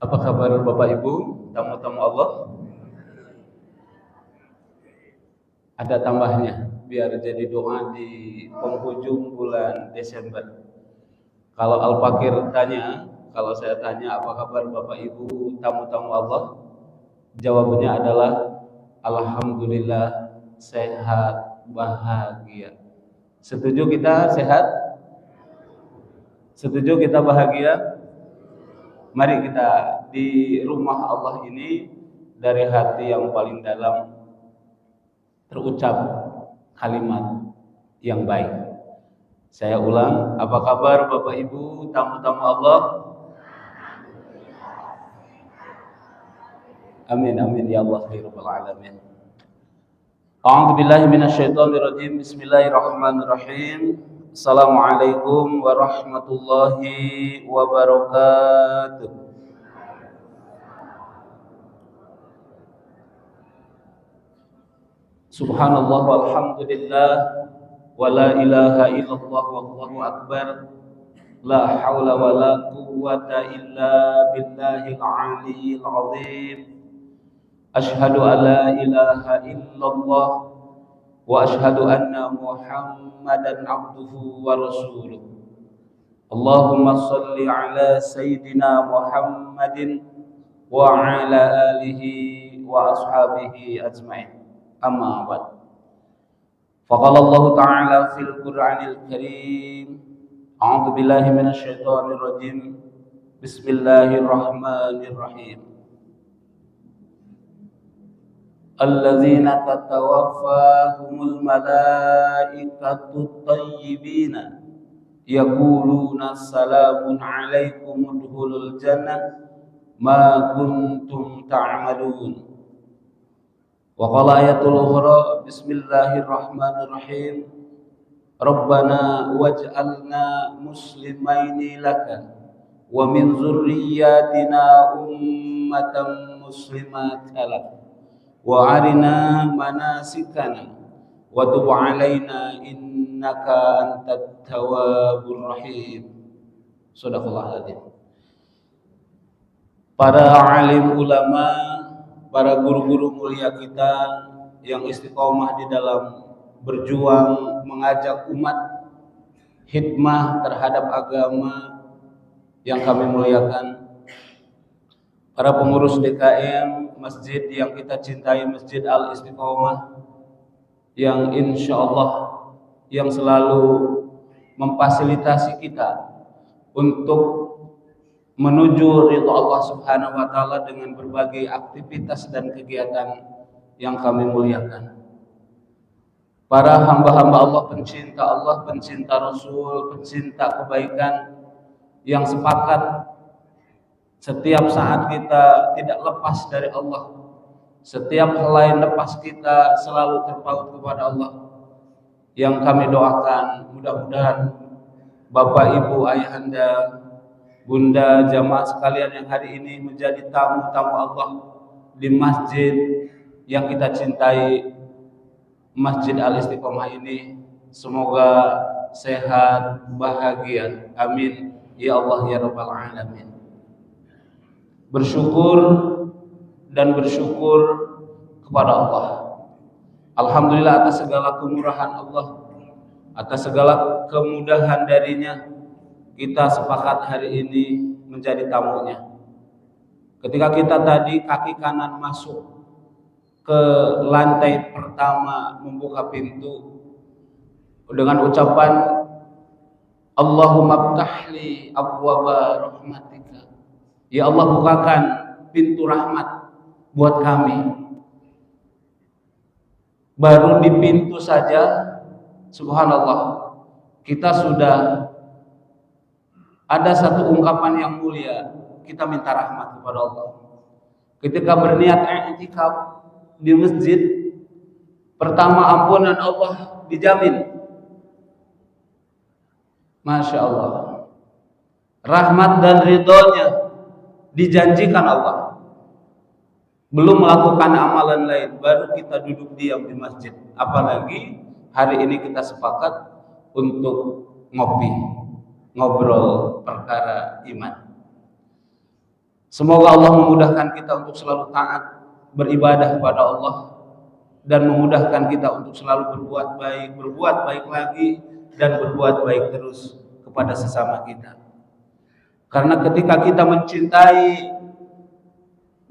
Apa kabar Bapak Ibu, tamu-tamu Allah? Ada tambahnya, biar jadi doa di penghujung bulan Desember. Kalau Al-Fakir tanya, kalau saya tanya apa kabar Bapak Ibu, tamu-tamu Allah? Jawabannya adalah Alhamdulillah, sehat, bahagia. Setuju kita sehat? Setuju kita bahagia? Mari kita di rumah Allah ini dari hati yang paling dalam terucap kalimat yang baik. Saya ulang, apa kabar Bapak Ibu, tamu-tamu Allah? Amin amin ya Allah ya rabbal alamin. A'udzu billahi minasyaitonir rajim. Bismillahirrahmanirrahim. Assalamualaikum warahmatullahi wabarakatuh. Subhanallah walhamdulillah wa la ilaha illallah wallahu akbar. La haula wa la quwwata illa billahil aliyyil azim. Asyhadu an la ilaha illallah wa asyhadu anna Muhammadan abduhu wa rasuluh. Allahumma shalli ala sayyidina Muhammadin wa ala alihi wa ashabihi ajma'in. Amma ba'd. Faqala Allah Ta'ala fil Qur'anil Karim. A'udzu billahi minasyaitonir rajim. Bismillahirrahmanirrahim. Alladzina tatawaffahumul malaikatu thayyibina yaquluna salamun 'alaikum udkhulul jannah ma kuntum ta'malun. Wa qala ayatul ukhra bismillahirrahmanirrahim. Rabbana waj'alna muslimaini laka wa min dzurriyyatina ummatan muslimatan lak wa arina manasikana wa tub alaina innaka antat tawwabur rahim. Shadaqallahul adzim. Para alim ulama, para guru-guru mulia kita yang istiqomah di dalam berjuang mengajak umat hikmah terhadap agama yang kami muliakan, para pengurus DKM masjid yang kita cintai, Masjid Al Istiqomah, yang insya Allah yang selalu memfasilitasi kita untuk menuju ridha Allah Subhanahu wa taala dengan berbagai aktivitas dan kegiatan yang kami muliakan. Para hamba-hamba Allah, pencinta Rasul, pencinta kebaikan yang sepakat setiap saat kita tidak lepas dari Allah. Setiap helai nafas kita selalu terpaut kepada Allah. Yang kami doakan mudah-mudahan Bapak Ibu, Ayahanda, Bunda, jamaah sekalian yang hari ini menjadi tamu-tamu Allah di masjid yang kita cintai, Masjid Al Istiqomah ini, semoga sehat, bahagia. Amin ya Allah ya rabbal alamin. Bersyukur dan bersyukur kepada Allah. Alhamdulillah atas segala kemurahan Allah, atas segala kemudahan darinya, kita sepakat hari ini menjadi tamunya. Ketika kita tadi kaki kanan masuk ke lantai pertama membuka pintu dengan ucapan Allahumma ftahli abwaba rahmatika. Ya Allah, bukakan pintu rahmat buat kami. Baru di pintu saja, subhanallah, kita sudah ada satu ungkapan yang mulia, kita minta rahmat kepada Allah. Ketika berniat i'tikaf di masjid, pertama ampunan Allah dijamin. Masya Allah. Rahmat dan ridhonya dijanjikan Allah. Belum melakukan amalan lain, baru kita duduk diam di masjid. Apalagi hari ini kita sepakat untuk ngopi, ngobrol perkara iman. Semoga Allah memudahkan kita untuk selalu taat beribadah kepada Allah dan memudahkan kita untuk selalu berbuat baik lagi dan berbuat baik terus kepada sesama kita. Karena ketika kita mencintai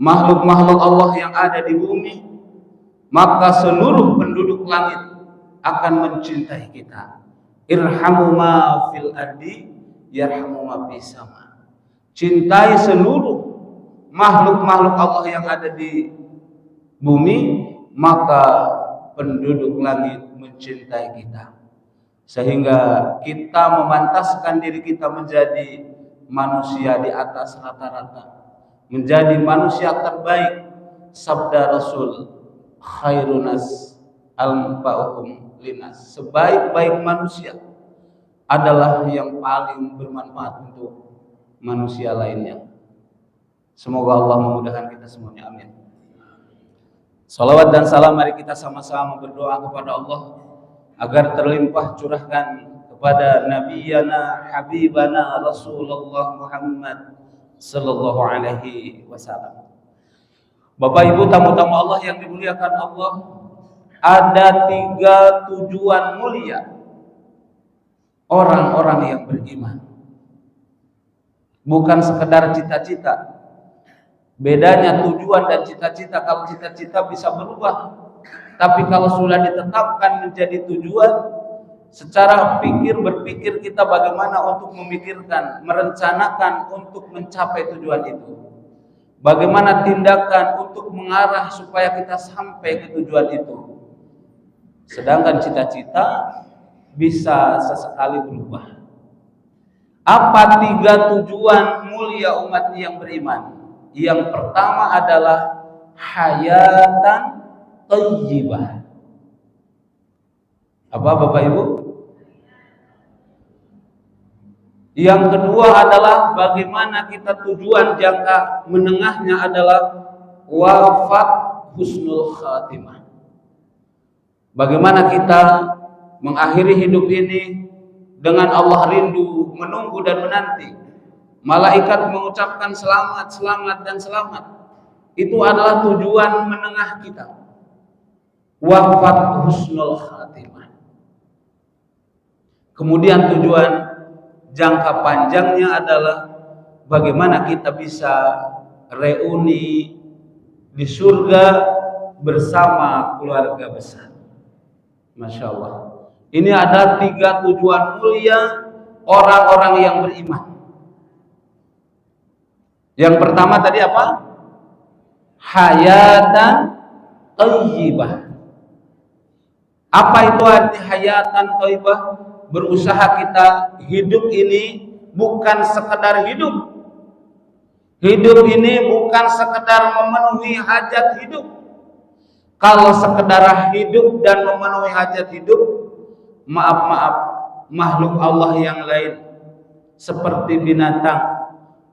makhluk-makhluk Allah yang ada di bumi, maka seluruh penduduk langit akan mencintai kita. Irhamu ma fil ardi yarhamu ma fis sama. Cintai seluruh makhluk-makhluk Allah yang ada di bumi, maka penduduk langit mencintai kita. Sehingga kita memantaskan diri kita menjadi manusia di atas rata-rata, menjadi manusia terbaik. Sabda Rasul, khairunas al-anfa'uhum linas. Sebaik-baik manusia adalah yang paling bermanfaat untuk manusia lainnya. Semoga Allah memudahkan kita semuanya. Amin. Salawat dan salam, mari kita sama-sama berdoa kepada Allah agar terlimpah curahkan kepada Nabiyana Habibana Rasulullah Muhammad sallallahu alaihi wasallam. Bapak Ibu tamu-tamu Allah yang dimuliakan Allah, ada 3 tujuan mulia orang-orang yang beriman. Bukan sekedar cita-cita. Bedanya tujuan dan cita-cita. Kalau cita-cita bisa berubah, tapi kalau sudah ditetapkan menjadi tujuan, secara berpikir kita bagaimana untuk memikirkan, merencanakan untuk mencapai tujuan itu. Bagaimana tindakan untuk mengarah supaya kita sampai ke tujuan itu. Sedangkan cita-cita bisa sesekali berubah. Apa 3 tujuan mulia umat yang beriman? Yang pertama adalah hayatan thayyibah. Apa Bapak Ibu? Yang kedua adalah bagaimana kita tujuan jangka menengahnya adalah wafat husnul khatimah. Bagaimana kita mengakhiri hidup ini dengan Allah rindu, menunggu dan menanti. Malaikat mengucapkan selamat, selamat dan selamat. Itu adalah tujuan menengah kita. Wafat husnul khatimah. Kemudian tujuan jangka panjangnya adalah bagaimana kita bisa reuni di surga bersama keluarga besar. Masya Allah. Ini ada 3 tujuan mulia orang-orang yang beriman. Yang pertama tadi apa? Hayatan thayyibah. Apa itu arti hayatan thayyibah? Berusaha kita hidup ini bukan sekedar hidup. Hidup ini bukan sekedar memenuhi hajat hidup. Kalau sekedar hidup dan memenuhi hajat hidup, maaf, makhluk Allah yang lain seperti binatang,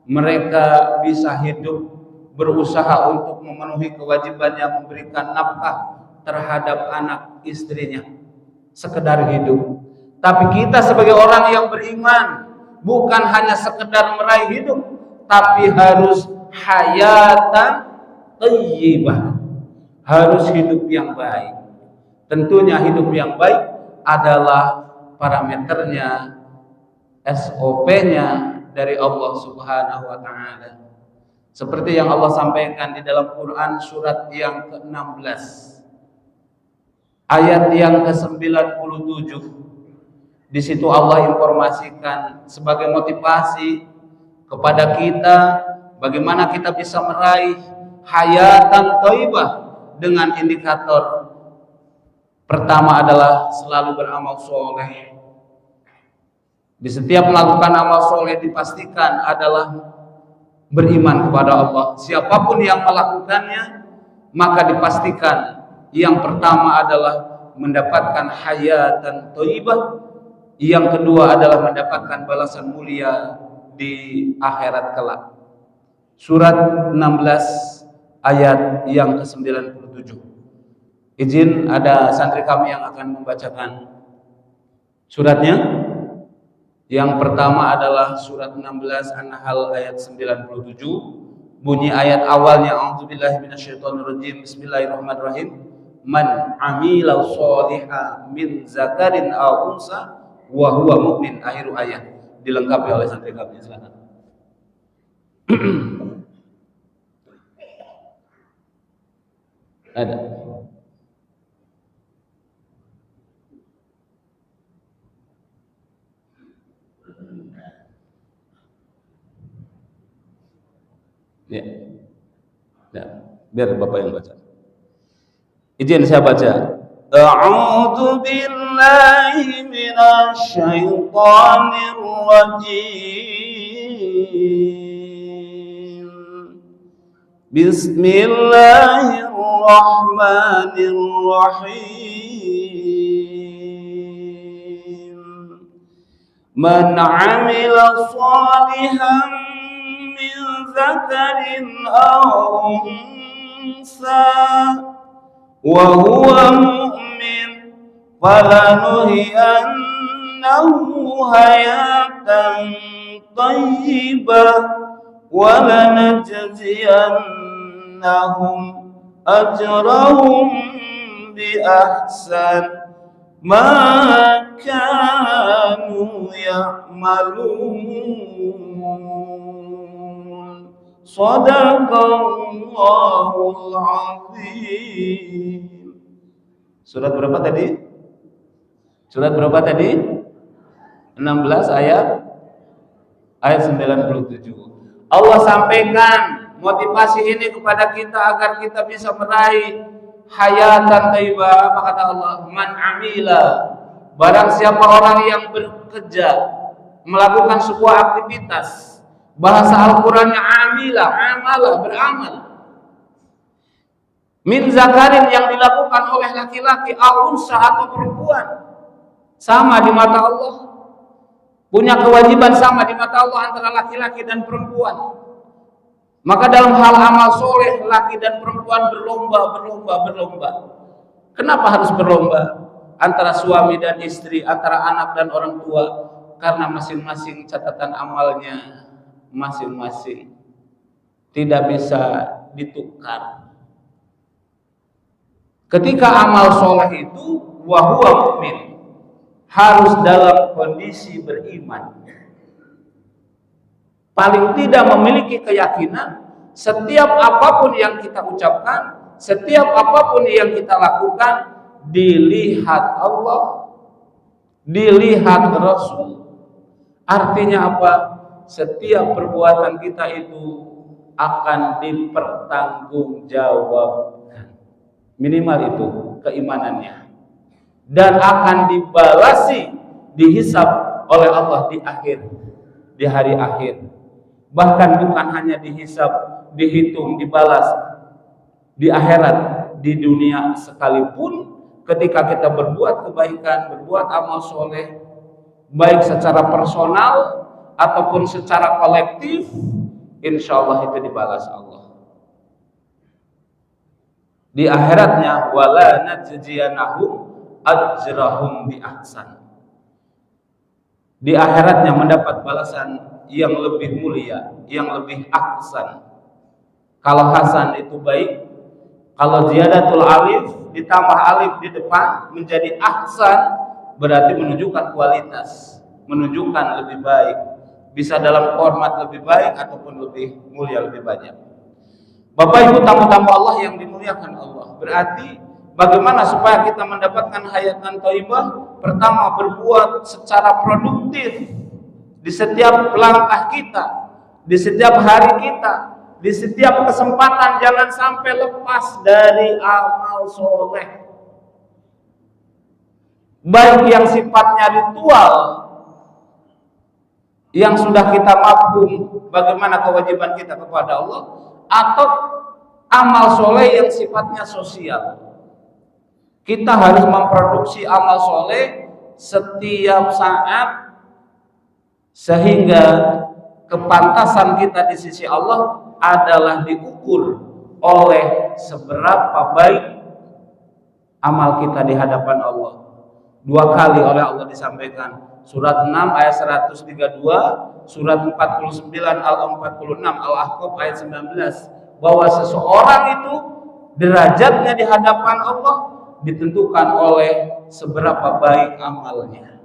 mereka bisa hidup berusaha untuk memenuhi kewajibannya, memberikan nafkah terhadap anak istrinya, sekedar hidup. Tapi kita sebagai orang yang beriman bukan hanya sekedar meraih hidup, tapi harus hayatan thayyibah, harus hidup yang baik. Tentunya hidup yang baik adalah parameternya, SOP-nya dari Allah Subhanahu wa taala. Seperti yang Allah sampaikan di dalam Quran surat yang ke-16 ayat yang ke-97. Di situ Allah informasikan sebagai motivasi kepada kita bagaimana kita bisa meraih hayatan thayyibah dengan indikator pertama adalah selalu beramal soleh. Di setiap melakukan amal soleh dipastikan adalah beriman kepada Allah. Siapapun yang melakukannya, maka dipastikan yang pertama adalah mendapatkan hayatan thayyibah, yang kedua adalah mendapatkan balasan mulia di akhirat kelak. Surat 16 ayat yang ke-97. Izin ada santri kami yang akan membacakan suratnya. Yang pertama adalah surat 16 An-Nahl ayat 97. Bunyi ayat awalnya a'udzubillahi minasyaitonirrajim. Bismillahirrahmanirrahim. Man amila sholihan min zakarin aw unsa wa huwa mu'min. Akhir ayat. Dilengkapi oleh santri kami. Silakan. Ada. Ya. Ya. Biar Bapak yang baca. Izin saya baca. A'udzu billahi minasy syaithanir rajim. Bismillahirrahmanirrahim. Man 'amila shalihan min dzakarin aw unsa wa huwa mu'min falanuhyiyannahu hayatan thayyibah wa lanajziyannahum ajrahum bi ahsan ma kanu ya'malun. Shadaqallahul azim. Surat berapa tadi? Surat berapa tadi? 16 ayat 97. Allah sampaikan motivasi ini kepada kita agar kita bisa meraih hayatan thayyibah. Apa kata Allah? Man amila, barang siapa orang yang bekerja, melakukan sebuah aktivitas. Bahasa Al-Qur'annya amila, amala, beramal. Min zakarin, yang dilakukan oleh laki-laki, aunsa atau perempuan. Sama di mata Allah. Punya kewajiban sama di mata Allah antara laki-laki dan perempuan. Maka dalam hal amal soleh, laki dan perempuan berlomba. Kenapa harus berlomba? Antara suami dan istri, antara anak dan orang tua. Karena masing-masing catatan amalnya masing-masing, tidak bisa ditukar. Ketika amal soleh itu wahuwa mu'min, harus dalam kondisi beriman. Paling tidak memiliki keyakinan setiap apapun yang kita ucapkan, setiap apapun yang kita lakukan dilihat Allah, dilihat Rasul. Artinya apa? Setiap perbuatan kita itu akan dipertanggungjawabkan. Minimal itu keimanannya. Dan akan dibalasi, dihisab oleh Allah di hari akhir. Bahkan bukan hanya dihisab, dihitung, dibalas di akhirat, di dunia sekalipun, ketika kita berbuat kebaikan, berbuat amal soleh, baik secara personal ataupun secara kolektif, insya Allah itu dibalas Allah. Di akhiratnya wala najziyanahum ajrahum bi ahsan. Di akhiratnya mendapat balasan yang lebih mulia, yang lebih ahsan. Kalau hasan itu baik, kalau ziyadatul alif ditambah alif di depan menjadi ahsan, berarti menunjukkan kualitas, menunjukkan lebih baik. Bisa dalam format lebih baik ataupun lebih mulia, lebih banyak. Bapak Ibu tamu-tamu Allah yang dimuliakan Allah, berarti bagaimana supaya kita mendapatkan hayatan thayyibah? Pertama, berbuat secara produktif di setiap langkah kita, di setiap hari kita, di setiap kesempatan. Jangan sampai lepas dari amal soleh, baik yang sifatnya ritual, yang sudah kita mafhum bagaimana kewajiban kita kepada Allah, atau amal soleh yang sifatnya sosial. Kita harus memproduksi amal soleh setiap saat, sehingga kepantasan kita di sisi Allah adalah diukur oleh seberapa baik amal kita di hadapan Allah. 2 kali oleh Allah disampaikan. Surat 6 ayat 132, surat 49 al-46 Al-Ahqaf ayat 19, bahwa seseorang itu derajatnya di hadapan Allah ditentukan oleh seberapa baik amalnya.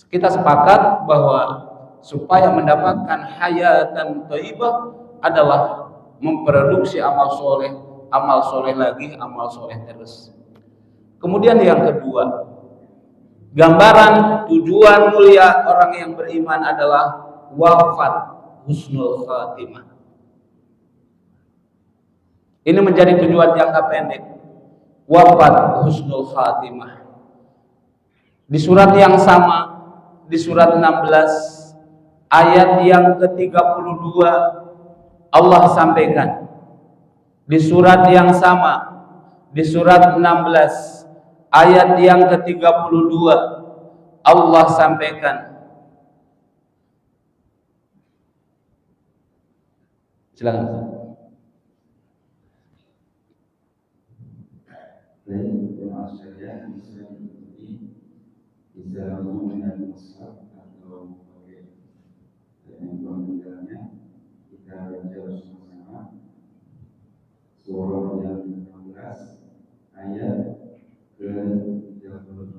Kita sepakat bahwa supaya mendapatkan hayatan thayyibah adalah memproduksi amal soleh lagi, amal soleh terus. Kemudian yang kedua, gambaran tujuan mulia orang yang beriman adalah wafat husnul khatimah. Ini menjadi tujuan jangka pendek, wafat husnul khatimah. Di surat yang sama, di surat 16 ayat yang ke-32 Allah sampaikan. Di surat yang sama, di surat 16 ayat yang ke-32 Allah sampaikan, silakan. Baik, terima saja bisa diikuti bisa menggunakan mushaf atau pakai handphone modelnya. Kita baca bersama-sama surah yang ke-16 ayat ke-30.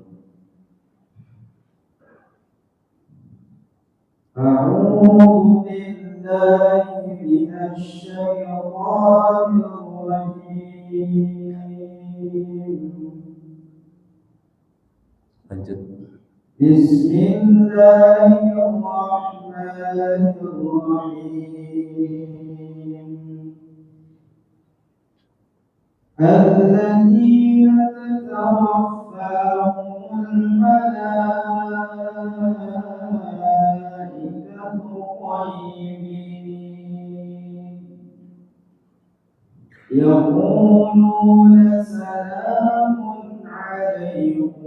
A'udzu billahi minasy syaithanir rajim. Lanjut. Bismillahirrahmanirrahim. Alladzina tatawaffahumul malaikatu thayyibin yaquluna salamun alaikum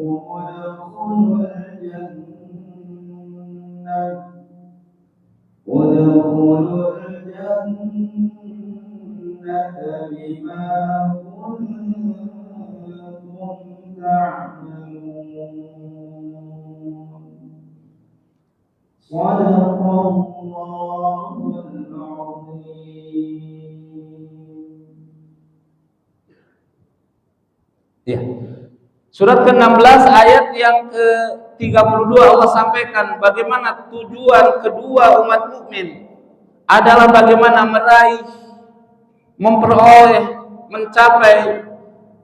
udkhulul jannata bima kuntum ta'malun. Shadaqallahul azim. Ya. Surat ke-16 ayat yang ke-32 Allah sampaikan bagaimana tujuan kedua umat mukmin adalah bagaimana meraih, memperoleh, mencapai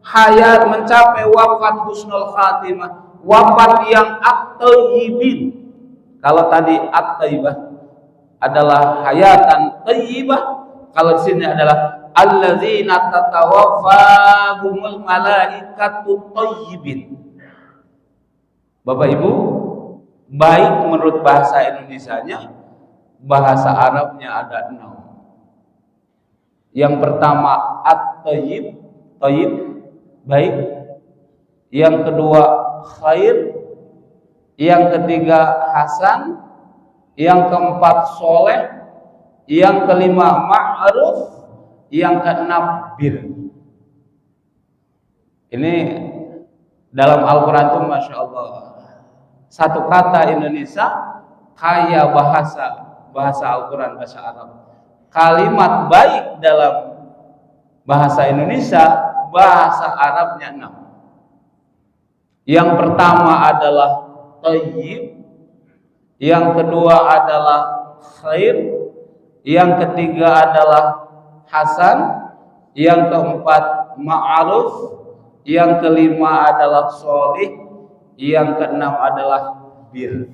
hayat, mencapai wafat husnul khatimah, wafat yang at-thayyibin. Kalau tadi at-thayyibah adalah hayatan thayyibah, kalau di sini adalah alladzina tatawaffahumul malaikatu thayyibin. Bapak Ibu, baik menurut bahasa Indonesianya, bahasa Arabnya ada 6. Yang pertama at-thayyib, thayyib, baik. Yang kedua khair. Yang ketiga hasan. Yang keempat soleh. Yang kelima ma'ruf. Yang keenam bir. Ini dalam Al-Quran itu Masya Allah, satu kata Indonesia kaya bahasa Al-Quran, bahasa Arab. Kalimat baik dalam bahasa Indonesia, bahasa Arabnya 6. Yang pertama adalah thayyib, yang kedua adalah khair, yang ketiga adalah hasan, yang keempat ma'ruf, yang kelima adalah sholih, yang keenam adalah bir.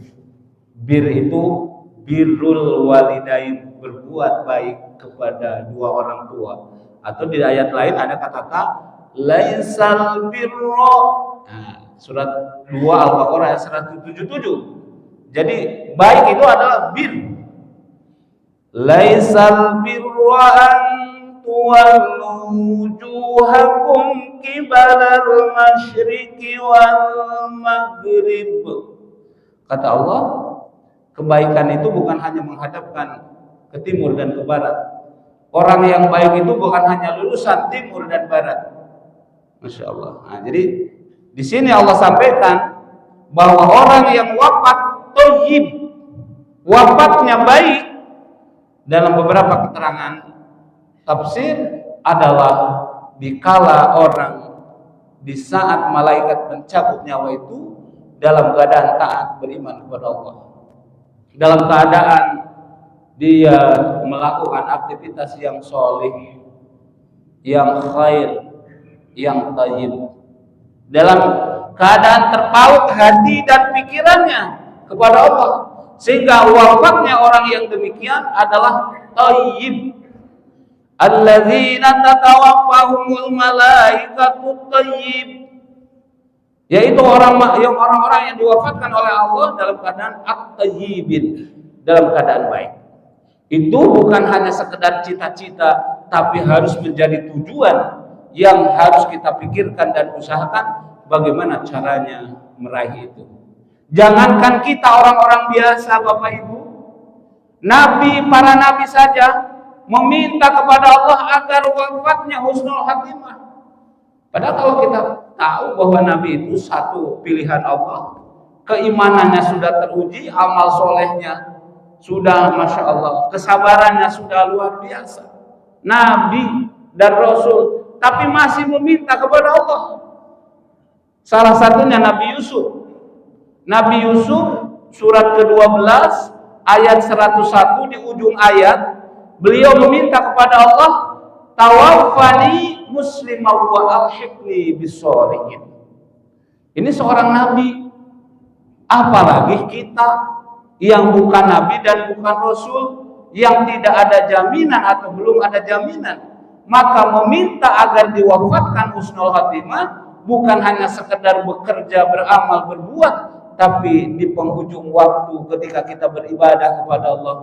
Bir itu birrul walidain, berbuat baik kepada dua orang tua. Atau di ayat lain ada kata-kata laisal birra. Nah, surat 2 Al-Baqarah ayat 177. Jadi baik itu adalah bir. Laisal birra an tuwallu wujuhakum qibalal masyriqi wal maghrib. Kata Allah, kebaikan itu bukan hanya menghadapkan ke timur dan ke barat. Orang yang baik itu bukan hanya lulusan timur dan barat. Masya Allah. Nah, jadi di sini Allah sampaikan bahwa orang yang wafat thayyib, wafatnya baik dalam beberapa keterangan tafsir adalah dikala orang di saat malaikat mencabut nyawa itu dalam keadaan taat beriman kepada Allah, dalam keadaan dia melakukan aktivitas yang soleh, yang khair, yang thayyib, dalam keadaan terpaut hati dan pikirannya kepada Allah, sehingga wafatnya orang yang demikian adalah thayyib. Alladzina tatawaffahumul malaikatu thayyib, yaitu orang-orang yang diwafatkan oleh Allah dalam keadaan at-thayyibin, dalam keadaan baik. Itu bukan hanya sekedar cita-cita, tapi harus menjadi tujuan yang harus kita pikirkan dan usahakan bagaimana caranya meraih itu. Jangankan kita orang-orang biasa, Bapak Ibu, para nabi saja meminta kepada Allah agar wafatnya husnul khatimah. Padahal kalau kita tahu bahwa nabi itu satu pilihan Allah, keimanannya sudah teruji, amal solehnya sudah Masya Allah, kesabarannya sudah luar biasa, nabi dan rasul, tapi masih meminta kepada Allah. Salah satunya Nabi Yusuf. Nabi Yusuf surat ke-12 ayat 101, di ujung ayat beliau meminta kepada Allah, tawaffani muslimah wa alhiqni bis-sholihin. Ini seorang nabi, apalagi kita yang bukan nabi dan bukan rasul, yang tidak ada jaminan atau belum ada jaminan, maka meminta agar diwafatkan husnul khatimah bukan hanya sekedar bekerja, beramal, berbuat, tapi di penghujung waktu ketika kita beribadah kepada Allah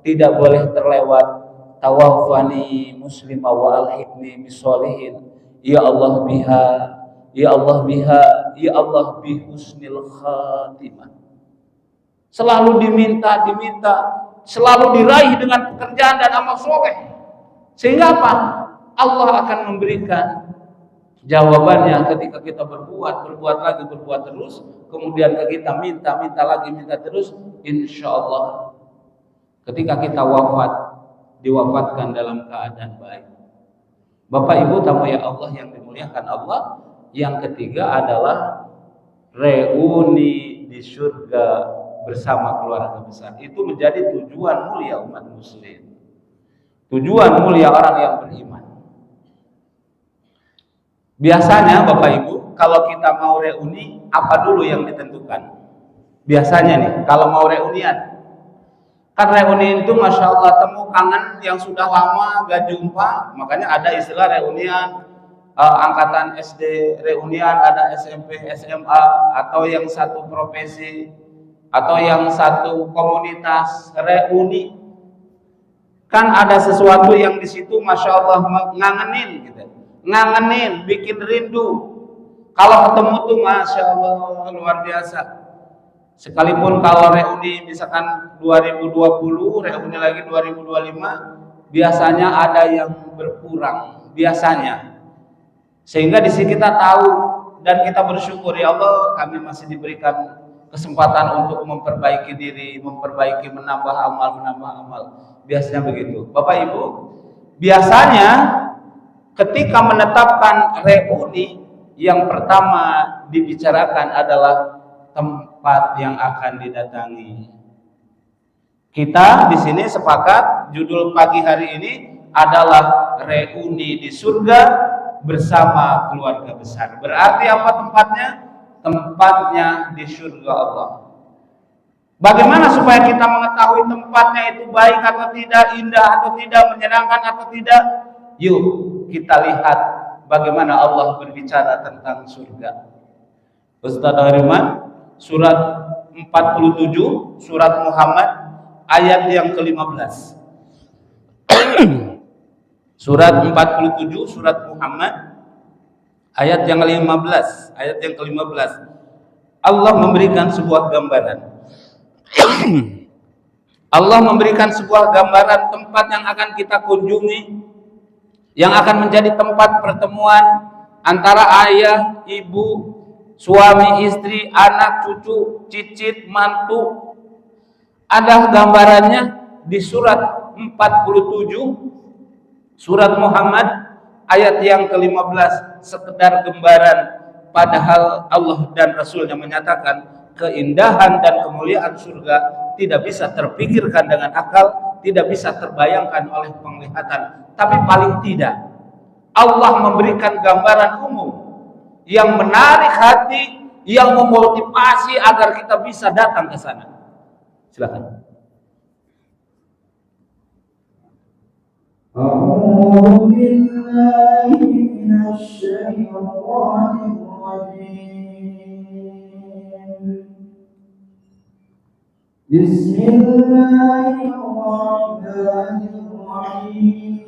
tidak boleh terlewat tawaffani muslimah wa alhiqni bis-sholihin. Ya Allah biha, ya Allah biha, ya Allah bi husnil khatimah. Selalu diminta, selalu diraih dengan pekerjaan dan amal soleh. Sehingga apa? Allah akan memberikan jawabannya ketika kita berbuat lagi, berbuat terus. Kemudian kita minta lagi, minta terus. Insya Allah ketika kita diwafatkan dalam keadaan baik. Bapak Ibu tamu ya Allah yang dimuliakan Allah, yang ketiga adalah reuni di surga bersama keluarga besar. Itu menjadi tujuan mulia umat muslim, tujuan mulia orang yang beriman. Biasanya Bapak Ibu, kalau kita mau reuni, apa dulu yang ditentukan? Biasanya nih, kalau mau reunian, kan reuni itu Masya Allah temu kangen yang sudah lama gak jumpa. Makanya ada istilah reunian, angkatan SD reunian, ada SMP, SMA, atau yang satu profesi, atau yang satu komunitas reuni. Kan ada sesuatu yang di situ Masya Allah ngangenin gitu. Ngangenin, bikin rindu. Kalau ketemu tuh Masya Allah luar biasa. Sekalipun kalau reuni misalkan 2020, reuni lagi 2025, biasanya ada yang berkurang, biasanya. Sehingga di sini kita tahu dan kita bersyukur, ya Allah kami masih diberikan kesempatan untuk memperbaiki diri, menambah amal. Biasanya begitu. Bapak Ibu, biasanya ketika menetapkan reuni, yang pertama dibicarakan adalah tempat yang akan didatangi. Kita di sini sepakat judul pagi hari ini adalah reuni di surga bersama keluarga besar. Berarti apa tempatnya? Tempatnya di surga Allah. Bagaimana supaya kita mengetahui tempatnya itu baik atau tidak, indah atau tidak, menyenangkan atau tidak? Yuk kita lihat bagaimana Allah berbicara tentang surga. Ustaz Hariman, surat 47, surat Muhammad, ayat yang ke-15. Surat 47, surat Muhammad, ayat yang ke-15. Ayat yang ke-15. Allah memberikan sebuah gambaran. Allah memberikan sebuah gambaran tempat yang akan kita kunjungi, yang akan menjadi tempat pertemuan antara ayah, ibu, suami, istri, anak, cucu, cicit, mantu. Ada gambarannya di surat 47 surat Muhammad ayat yang ke-15, sekedar gambaran, padahal Allah dan Rasulnya menyatakan keindahan dan kemuliaan surga tidak bisa terpikirkan dengan akal, tidak bisa terbayangkan oleh penglihatan, tapi paling tidak Allah memberikan gambaran umum yang menarik hati, yang memotivasi agar kita bisa datang ke sana. Silakan. أعوذ بالله من الشيطان الرجيم بسم الله الرحمن الرحيم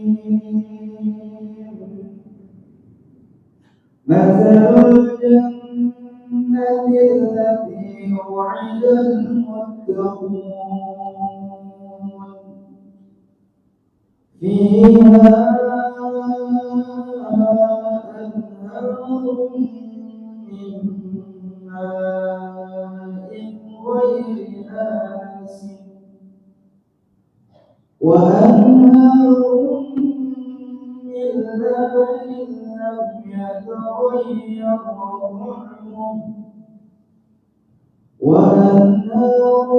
مثل الجنة التي وعد المتقون فيها أنهار من ماء غير آسن وأنهار من لبن لم يتغير طعمه وأنهار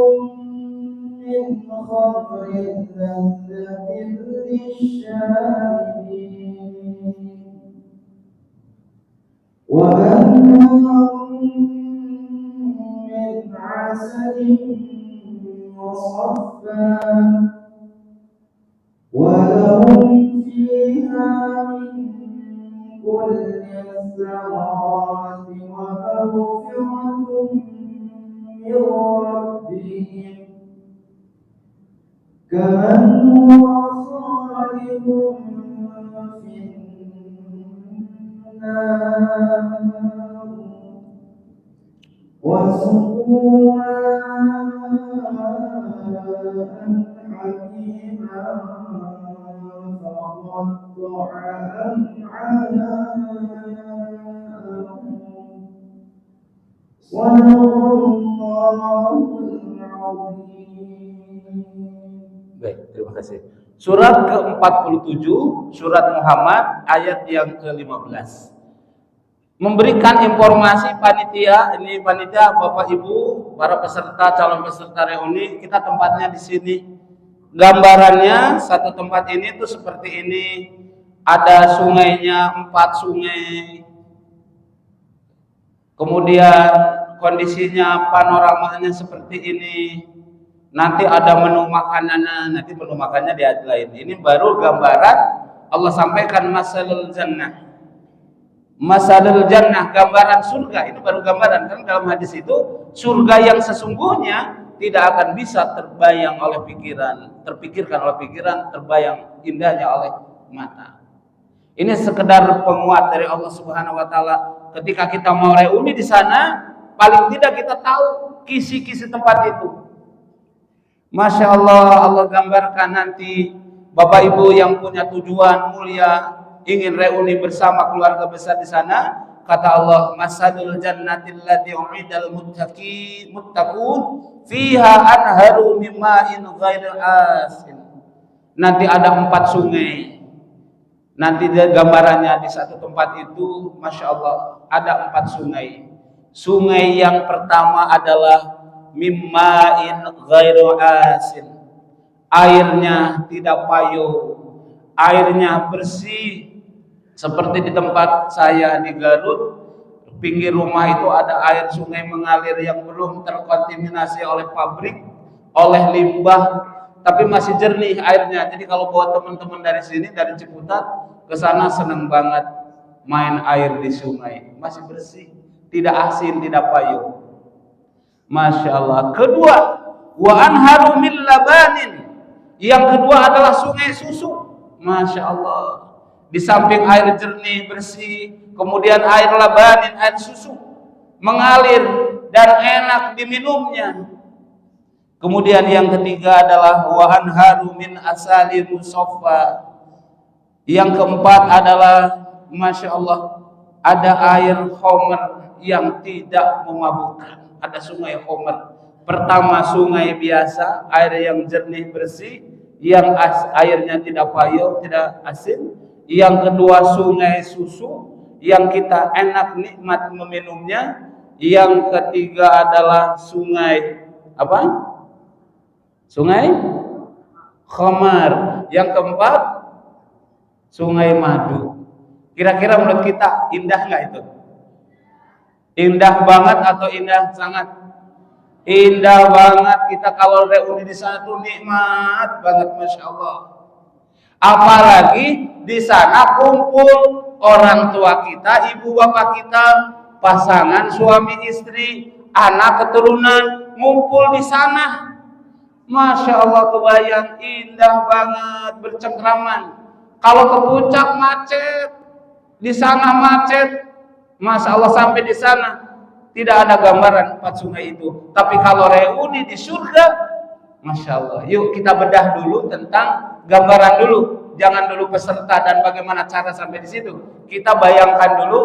من خمر لذة للشاربين وأنهار من عسل مصفى ولهم فيها من كل الثمرات ومغفرة من ربهم كمن هو خالد في النار وسقوا ماء حميما فقطع أمعاءهم صدق الله العظيم. Baik, terima kasih. Surat ke-47 surat Muhammad ayat yang ke-15 memberikan informasi panitia, ini panitia Bapak Ibu, para peserta, calon peserta reuni, kita tempatnya di sini. Gambarannya satu tempat ini tuh seperti ini. Ada sungainya, 4 sungai. Kemudian kondisinya, panoramanya seperti ini. Nanti ada menu makanannya, nanti menu makannya di ayat lain. Ini baru gambaran Allah sampaikan masalul jannah. Masalul jannah, gambaran surga. Ini baru gambaran, kan dalam hadis itu surga yang sesungguhnya tidak akan bisa terbayang oleh pikiran, terpikirkan oleh pikiran, terbayang indahnya oleh mata. Ini sekedar penguat dari Allah Subhanahu wa taala. Ketika kita mau reuni di sana, paling tidak kita tahu kisi-kisi tempat itu. Masya Allah, Allah gambarkan nanti Bapak Ibu yang punya tujuan mulia, ingin reuni bersama keluarga besar di sana. Kata Allah, masalul jannatil lati u'idal muttaqun fiha anharu min ma'in ghairi asin. Nanti ada 4 sungai. Nanti gambarannya di satu tempat itu, Masya Allah, ada 4 sungai. Sungai yang pertama adalah mimma'in ghairu asin. Airnya tidak payung, airnya bersih. Seperti di tempat saya di Garut, pinggir rumah itu ada air sungai mengalir yang belum terkontaminasi oleh pabrik, oleh limbah, tapi masih jernih airnya. Jadi kalau buat teman-teman dari sini, dari Ciputat ke sana, senang banget main air di sungai, masih bersih, tidak asin, tidak payung. Masya Allah. Kedua, wa anharu min labanin. Yang kedua adalah sungai susu. Masya Allah. Di samping air jernih bersih, kemudian air labanin, air susu mengalir dan enak diminumnya. Kemudian yang ketiga adalah wa anharu min asalin musaffa. Yang keempat adalah, Masya Allah, ada air khamr yang tidak memabukkan. Ada sungai Homer. Pertama sungai biasa, air yang jernih bersih, yang airnya tidak payau, tidak asin. Yang kedua sungai susu, yang kita enak nikmat meminumnya. Yang ketiga adalah sungai apa? Sungai khamar. Yang keempat sungai madu. Kira-kira menurut kita indah nggak itu? Indah banget atau indah sangat? Indah banget. Kita kalau reuni di sana tuh nikmat banget, masya Allah. Apalagi di sana kumpul orang tua kita, ibu bapak kita, pasangan suami istri, anak keturunan ngumpul di sana. Masya Allah, kebayang indah banget, bercengkraman. Kalau ke puncak macet, di sana macet. Masya Allah, sampai di sana tidak ada gambaran 4 sungai itu. Tapi kalau reuni di surga, Masya Allah. Yuk kita bedah dulu tentang gambaran dulu. Jangan dulu peserta dan bagaimana cara sampai di situ. Kita bayangkan dulu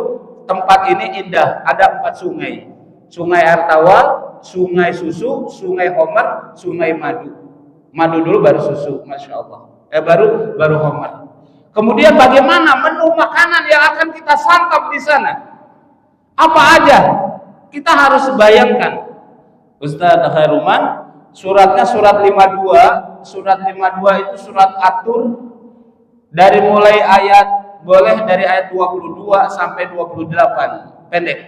tempat ini indah. Ada 4 sungai. Sungai Artawa, sungai susu, sungai Homer, sungai madu. Madu dulu baru susu, Masya Allah. Baru Homer. Kemudian bagaimana menu makanan yang akan kita santap di sana? Apa aja? Kita harus bayangkan. Ustaz Khairuman, suratnya surat 52. Surat 52 itu surat At-Tur. Dari mulai boleh dari ayat 22 sampai 28. Pendek.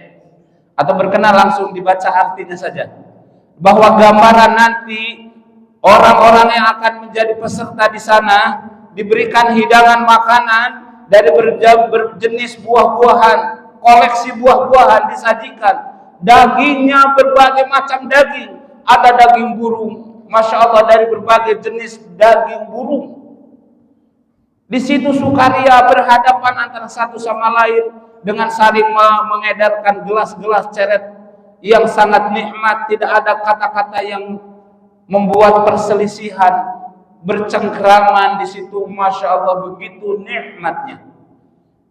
Atau berkenan langsung dibaca artinya saja. Bahwa gambaran nanti orang-orang yang akan menjadi peserta di sana diberikan hidangan makanan dari berjenis buah-buahan. Koleksi buah-buahan disajikan. Dagingnya berbagai macam daging. Ada daging burung. Masya Allah, dari berbagai jenis daging burung. Di situ sukaria berhadapan antara satu sama lain dengan saling mengedarkan gelas-gelas ceret yang sangat nikmat. Tidak ada kata-kata yang membuat perselisihan. Bercengkraman di situ, Masya Allah, begitu nikmatnya.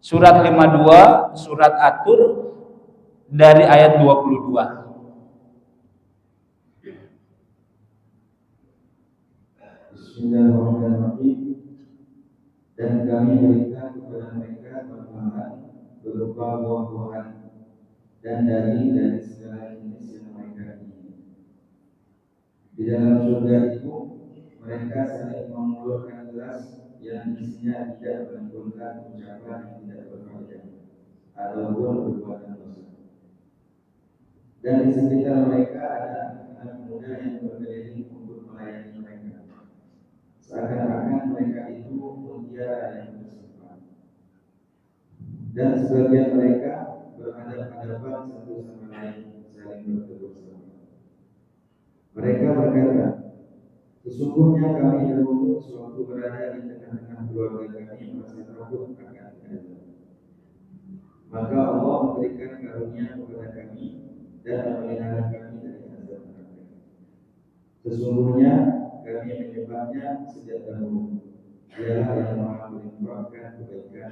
Surat 52, surat At-Tur dari ayat 22. Bismillahirrahmanirrahim. Dan kami berikan kepada mereka manfaat berupa buah-buahan dan dari segala jenis yang mereka ingin. Di dalam surga itu mereka saling mengulurkan gelas yang isinya tidak menimbulkan ucapan yang tidak berfaedah ataupun perbuatan dosa. Dan di sekitar mereka ada anak muda yang berkeliling untuk melayani mereka. Seakan-akan mereka itu mutiara yang bersifat. Dan sebagian mereka berhadapan-hadapan satu sama lain, saling bertegur sapa. Mereka berkata, sesungguhnya kami dahulu sewaktu berada di tengah-tengah keluarga kami merasa takut akan azab. Maka Allah memberikan karunia kepada kami dan memelihara kami dari azab neraka. Sesungguhnya kami menyembahnya sejak dahulu. Dialah yang Maha menginfakkan kebaikan.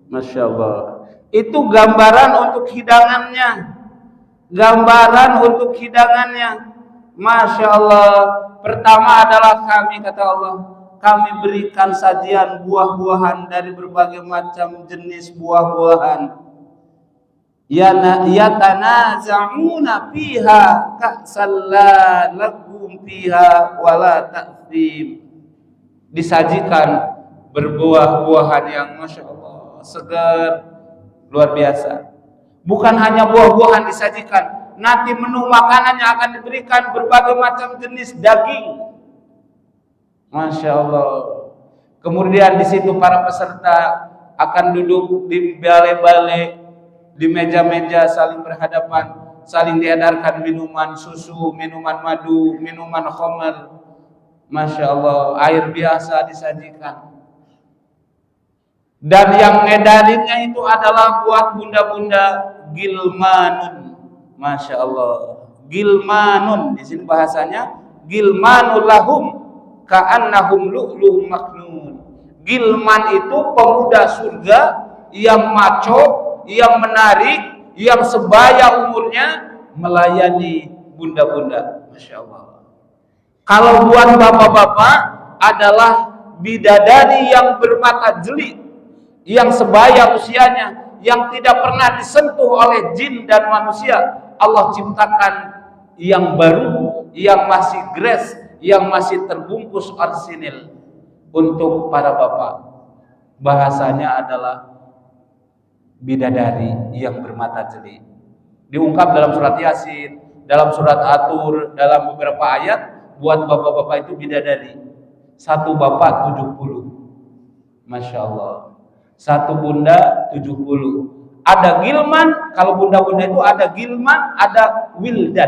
Masya Allah. Itu gambaran untuk hidangannya. Gambaran untuk hidangannya. Masya Allah. Pertama adalah kami, kata Allah, kami berikan sajian buah-buahan dari berbagai macam jenis buah-buahan. Yatanaza'una fiha ka'san la laghum fiha wala ta'thim. Disajikan berbuah-buahan yang Masya Allah segar, luar biasa. Bukan hanya buah-buahan disajikan, nanti menu makanannya akan diberikan berbagai macam jenis daging. Masya Allah. Kemudian di situ para peserta akan duduk di balai-balai, di meja-meja saling berhadapan, saling diedarkan minuman susu, minuman madu, minuman khamar. Masya Allah, air biasa disajikan. Dan yang ngedarinnya itu adalah buat bunda-bunda gilmanun. Masya Allah, gilmanun di sini bahasanya gilmanul lahum ka'annahum lu'lu'um maknun. Gilman itu pemuda surga yang maco, yang menarik, yang sebaya umurnya, melayani bunda-bunda. Masya Allah. Kalau buat bapak-bapak adalah bidadari yang bermata jeli, yang sebaya usianya, yang tidak pernah disentuh oleh jin dan manusia. Allah ciptakan yang baru, yang masih grace, yang masih terbungkus orsinil untuk para bapak. Bahasanya adalah bidadari yang bermata jeli. Diungkap dalam surat Yasin, dalam surat Atur, dalam beberapa ayat. Buat bapak-bapak itu bidadari. Satu bapak 70. Masya Allah. Satu bunda 70. Ada gilman. Kalau bunda-bunda itu ada gilman, ada wildan.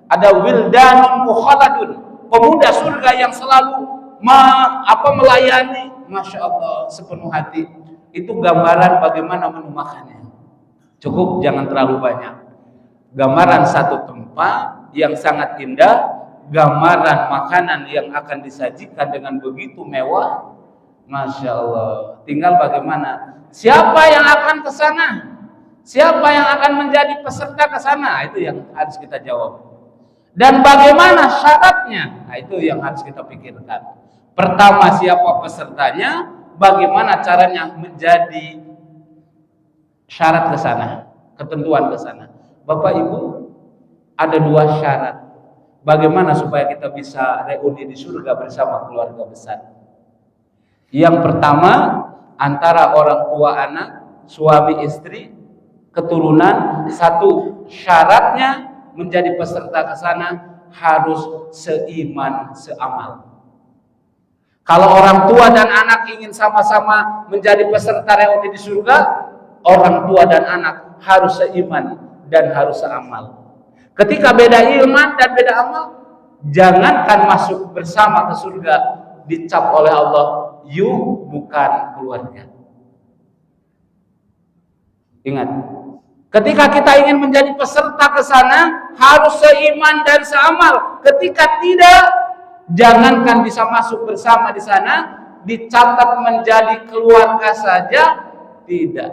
Ada wildanun mukhaladun. Pemuda surga yang selalu melayani. Masya Allah, sepenuh hati. Itu gambaran bagaimana menu makannya. Cukup jangan terlalu banyak. Gambaran satu tempat yang sangat indah, gambaran makanan yang akan disajikan dengan begitu mewah. Masya Allah. Tinggal bagaimana, siapa yang akan ke sana, siapa yang akan menjadi peserta ke sana, itu yang harus kita jawab. Dan bagaimana syaratnya, nah, itu yang harus kita pikirkan. Pertama, siapa pesertanya, bagaimana caranya menjadi syarat ke sana, ketentuan ke sana. Bapak Ibu, ada dua syarat. Bagaimana supaya kita bisa reuni di surga bersama keluarga besar? Yang pertama, antara orang tua anak, suami istri, keturunan. Satu, syaratnya menjadi peserta ke sana harus seiman, seamal. Kalau orang tua dan anak ingin sama-sama menjadi peserta reuni di surga, orang tua dan anak harus seiman dan harus seamal. Ketika beda iman dan beda amal, jangankan masuk bersama ke surga, dicap oleh Allah, you bukan keluarga. Ingat, ketika kita ingin menjadi peserta ke sana, harus seiman dan seamal. Ketika tidak, jangankan bisa masuk bersama di sana, dicatat menjadi keluarga saja, tidak.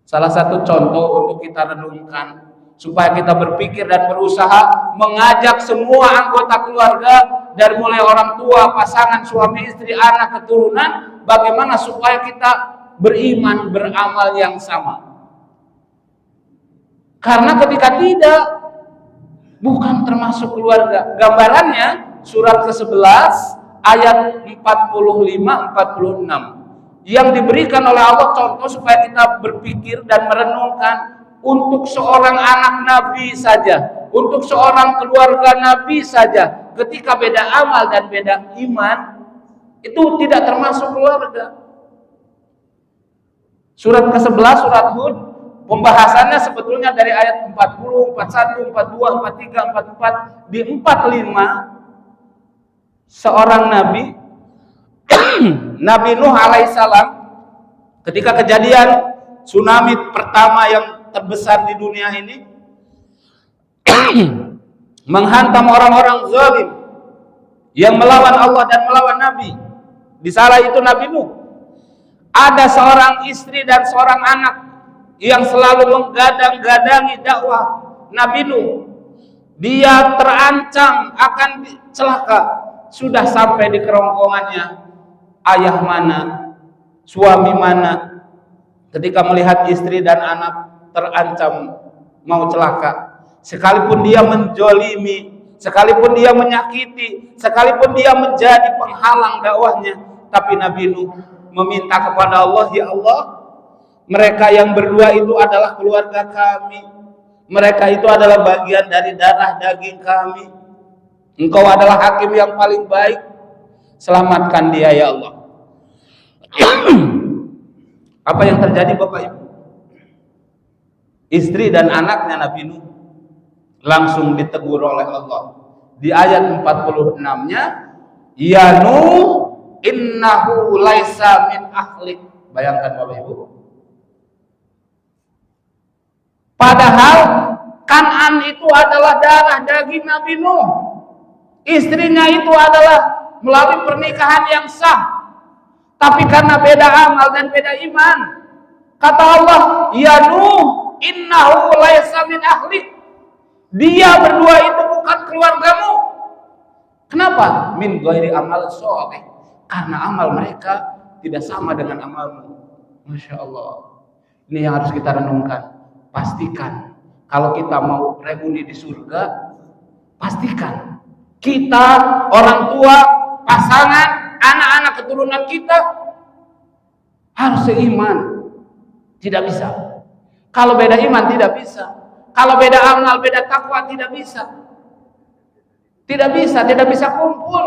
Salah satu contoh untuk kita renungkan, supaya kita berpikir dan berusaha mengajak semua anggota keluarga, dari mulai orang tua, pasangan, suami, istri, anak, keturunan, bagaimana supaya kita beriman, beramal yang sama. Karena ketika tidak, bukan termasuk keluarga. Gambarannya surat ke-11 ayat 45-46 yang diberikan oleh Allah contoh supaya kita berpikir dan merenungkan. Untuk seorang anak Nabi saja, untuk seorang keluarga Nabi saja, ketika beda amal dan beda iman, itu tidak termasuk keluarga. Surat ke-11, surat Hud, pembahasannya sebetulnya dari ayat 40, 41, 42, 43, 44. Di 45, seorang Nabi, Nabi Nuh alaihissalam, ketika kejadian tsunami pertama yang terbesar di dunia ini, menghantam orang-orang zalim yang melawan Allah dan melawan Nabi. Di salah itu Nabi Nuh. Ada seorang istri dan seorang anak yang selalu menggadang-gadangi dakwah Nabi Nuh. Dia terancam akan celaka. Sudah sampai di kerongkongannya, ayah mana, suami mana, ketika melihat istri dan anak terancam mau celaka, sekalipun dia menjolimi, sekalipun dia menyakiti, sekalipun dia menjadi penghalang dakwahnya, tapi Nabi Nuh meminta kepada Allah, ya Allah, mereka yang berdua itu adalah keluarga kami, mereka itu adalah bagian dari darah daging kami, Engkau adalah hakim yang paling baik, selamatkan dia ya Allah. Apa yang terjadi Bapak Ibu? Istri dan anaknya Nabi Nuh langsung ditegur oleh Allah. Di ayat 46-nya, ya Nuh, innahu laisa min ahlik. Bayangkan Bapak Ibu. Padahal Kan'an itu adalah darah daging Nabi Nuh. Istrinya itu adalah melalui pernikahan yang sah. Tapi karena beda amal dan beda iman, kata Allah, ya Nuh, innahu laisa min ahlik. Dia berdua itu bukan keluargamu. Kenapa? Min ghairi amal sholeh. Karena amal mereka tidak sama dengan amalmu. Masya Allah. Ini yang harus kita renungkan. Pastikan kalau kita mau reuni di surga, pastikan kita, orang tua, pasangan, anak-anak keturunan kita harus seiman. Tidak bisa. Kalau beda iman tidak bisa. Kalau beda amal, beda takwa tidak bisa. Tidak bisa kumpul.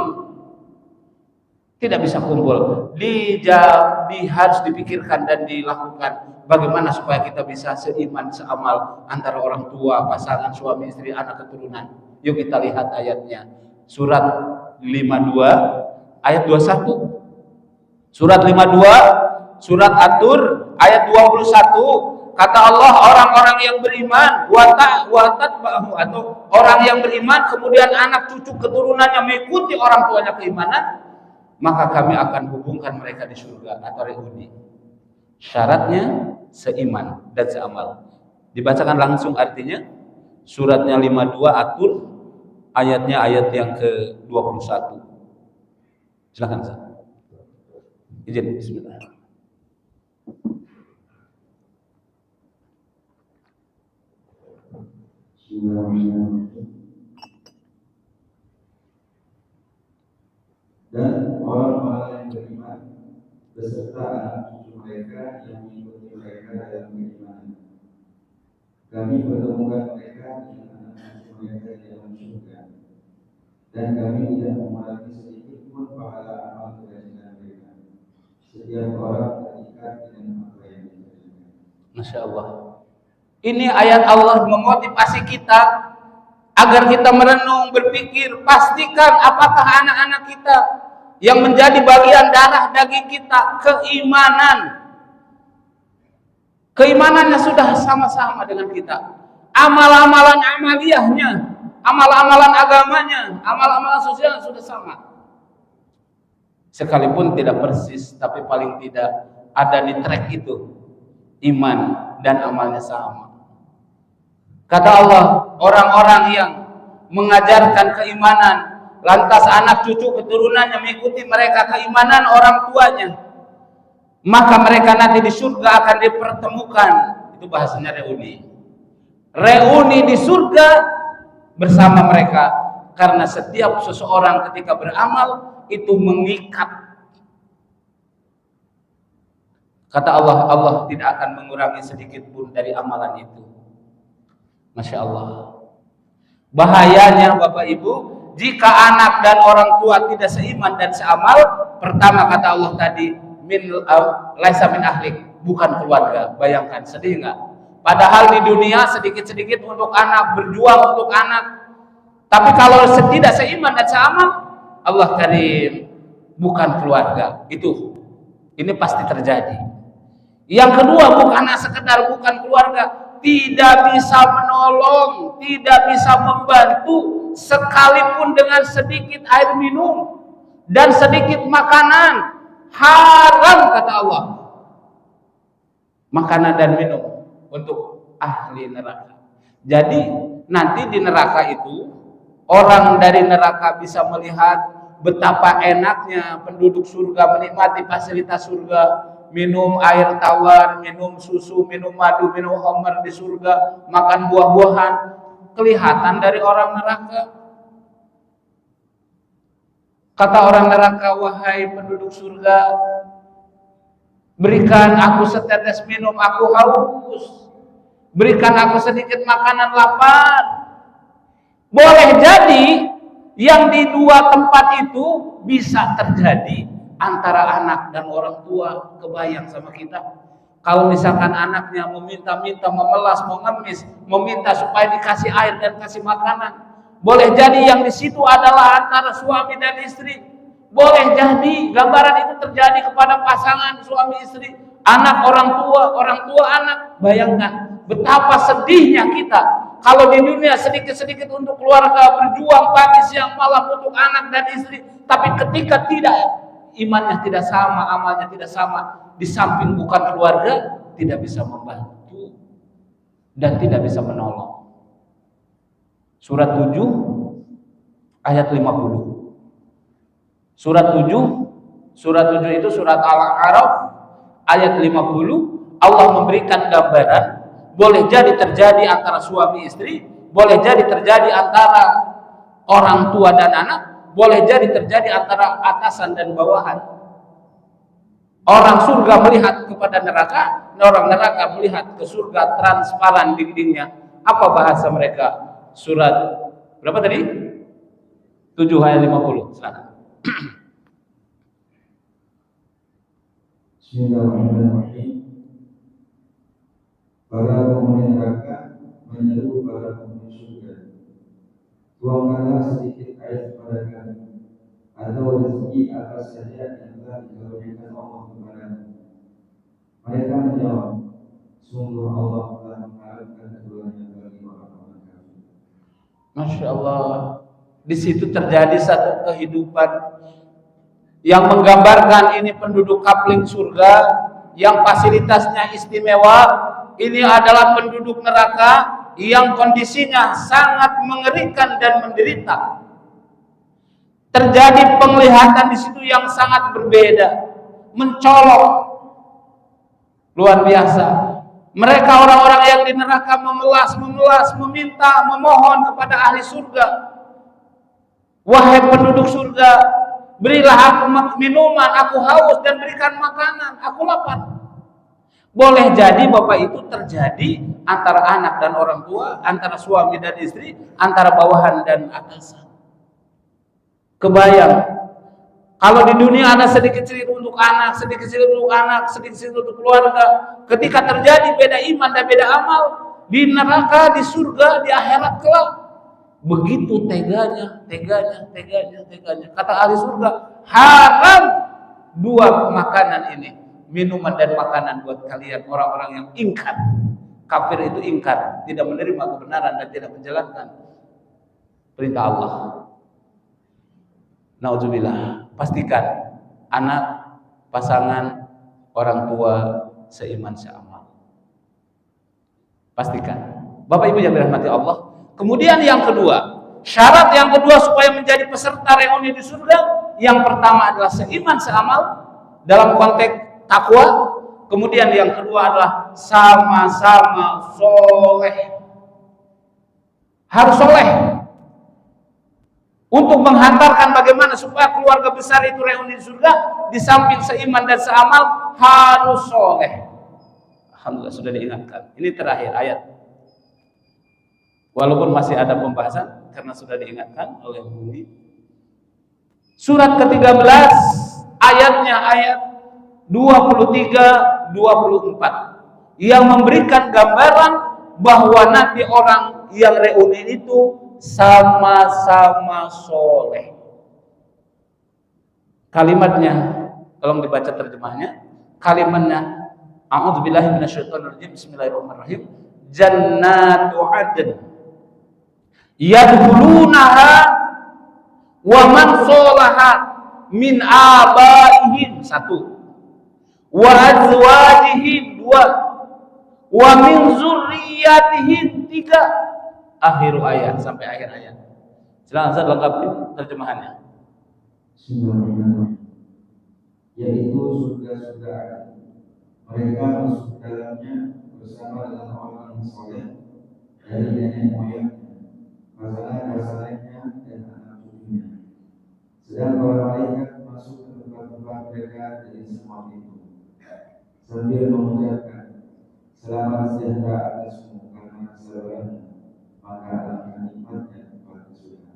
Tidak bisa kumpul. Harus dipikirkan dan dilakukan bagaimana supaya kita bisa seiman, seamal antara orang tua, pasangan, suami, istri, anak keturunan. Yuk kita lihat ayatnya. Surat 52 ayat 21. Surat 52, surat At-Tur ayat 21. Kata Allah, orang-orang yang beriman atau orang yang beriman kemudian anak cucu keturunannya mengikuti orang tuanya keimanan, maka kami akan hubungkan mereka di surga atau reuni. Syaratnya seiman dan seamal. Dibacakan langsung artinya. Suratnya 52 At-Tur, ayatnya ayat yang ke-21. Silakan Ustaz. Izin, bismillah. Dan orang-orang yang beriman beserta anak cucu mereka yang mengikuti mereka dalam keimanan, kami pertemukan mereka dengan anak cucu mereka di dalam surga, dan kami tidak mengurangi sedikit pun pahala amal kebajikan mereka. Setiap orang terikat dengan apa yang dikerjakan. Masya Allah. Ini ayat Allah memotivasi kita agar kita merenung, berpikir, pastikan apakah anak-anak kita yang menjadi bagian darah daging kita keimanannya sudah sama-sama dengan kita, amal-amalan amaliyahnya, amal-amalan agamanya, amal-amalan sosial sudah sama, sekalipun tidak persis, tapi paling tidak ada di track itu, iman dan amalnya sama. Kata Allah, orang-orang yang mengajarkan keimanan, lantas anak cucu keturunannya mengikuti mereka keimanan orang tuanya, maka mereka nanti di surga akan dipertemukan. Itu bahasanya reuni. Reuni di surga bersama mereka, karena setiap seseorang ketika beramal itu mengikat. Kata Allah, Allah tidak akan mengurangi sedikit pun dari amalan itu. Masya Allah. Bahayanya Bapak Ibu, jika anak dan orang tua tidak seiman dan seamal, pertama kata Allah tadi, laisa min ahlik, bukan keluarga. Bayangkan, sedih nggak? Padahal di dunia sedikit-sedikit untuk anak, berjuang untuk anak. Tapi kalau tidak seiman dan seamal, Allah karim, bukan keluarga. Ini pasti terjadi. Yang kedua, bukan sekedar bukan keluarga, tidak bisa menolong, tidak bisa membantu sekalipun dengan sedikit air minum dan sedikit makanan. Haram kata Allah makanan dan minum untuk ahli neraka. Jadi nanti di neraka itu orang dari neraka bisa melihat betapa enaknya penduduk surga menikmati fasilitas surga. Minum air tawar, minum susu, minum madu, minum khamar di surga, makan buah-buahan. Kelihatan dari orang neraka. Kata orang neraka, wahai penduduk surga, berikan aku setetes minum, aku haus. Berikan aku sedikit makanan, lapar. Boleh jadi yang di dua tempat itu bisa terjadi antara anak dan orang tua. Kebayang sama kita kalau misalkan anaknya meminta-minta, memelas, mengemis, meminta supaya dikasih air dan kasih makanan. Boleh jadi yang di situ adalah antara suami dan istri. Boleh jadi gambaran itu terjadi kepada pasangan suami istri, anak orang tua anak. Bayangkan betapa sedihnya kita kalau di dunia sedikit-sedikit untuk keluarga, berjuang pagi siang malam untuk anak dan istri, tapi ketika tidak, imannya tidak sama, amalnya tidak sama, di samping bukan keluarga, tidak bisa membantu dan tidak bisa menolong. Surat 7 ayat 50. Surat 7 itu surat Al-A'raf ayat 50. Allah memberikan gambaran, boleh jadi terjadi antara suami istri, boleh jadi terjadi antara orang tua dan anak, boleh jadi terjadi antara atasan dan bawahan. Orang surga melihat kepada neraka, orang neraka melihat ke surga, transparan dindingnya. Apa bahasa mereka? Surat berapa tadi? 7 ayat 50. Silakan. Bismillahirrahmanirrahim. Para penghuni neraka menyeru para penghuni surga, tuangkanlah sedikit air kepada kami, atau rezeki apa saja yang telah dikaruniakan Allah kepadamu. Mereka menjawab, sungguh Allah telah mengharapkan keduanya bagi orang-orang kafir. Masya Allah. Di situ terjadi satu kehidupan yang menggambarkan ini penduduk kapling surga yang fasilitasnya istimewa. Ini adalah penduduk neraka yang kondisinya sangat mengerikan dan menderita. Terjadi penglihatan di situ yang sangat berbeda, mencolok, luar biasa. Mereka orang-orang yang di neraka memelas, meminta, memohon kepada ahli surga. Wahai penduduk surga, berilah aku minuman, aku haus, dan berikan makanan, aku lapar. Boleh jadi Bapak itu terjadi antara anak dan orang tua, antara suami dan istri, antara bawahan dan atasan. Kebayang, kalau di dunia ada sedikit-sedikit untuk anak, sedikit-sedikit untuk anak, sedikit-sedikit untuk keluarga. Ketika terjadi beda iman dan beda amal, di neraka, di surga, di akhirat kelak, begitu teganya. Kata ahli surga, haram dua makanan ini, minuman dan makanan buat kalian orang-orang yang ingkar. Kafir itu ingkar, tidak menerima kebenaran dan tidak menjalankan perintah Allah. Nauzubillah. Pastikan anak, pasangan, orang tua seiman seamal. Pastikan. Bapak Ibu yang dirahmati Allah. Kemudian yang kedua, syarat yang kedua supaya menjadi peserta reuni di surga, yang pertama adalah seiman seamal dalam konteks takwa. Kemudian yang kedua adalah sama-sama soleh. Harus soleh. Untuk menghantarkan bagaimana supaya keluarga besar itu reuni di surga, di samping seiman dan seamal, harus soleh. Alhamdulillah sudah diingatkan. Ini terakhir ayat. Walaupun masih ada pembahasan karena sudah diingatkan oleh Budi. Surat ke-13 ayatnya ayat 23-24 yang memberikan gambaran bahwa nanti orang yang reuni itu sama-sama soleh. Kalimatnya, tolong dibaca terjemahnya. Kalimatnya, a'udzubillahi minasyaitonirrajim, bismillahirrahmanirrahim. Jannatu adn yadkhulunaha wa man sholaha min abaihim, satu, wa azwajihim, dua, wa min zurriyatihim, tiga. Akhir ayat, sampai akhir ayat. Silakan saya lengkapi terjemahannya. Bismillahirrahmanirrahim. Yaitu surga-surga ada. Mereka masuk dalamnya bersama dengan orang yang soleh dari nenek moyangnya, pasangan-pasangannya dan anak cucunya. Sedang para malaikat masuk ke tempat-tempat mereka dari semua pintu sambil mengucapkan, selamat sejahtera atasmu karena kesabaranmu, maka akan nikmatnya kepada surga.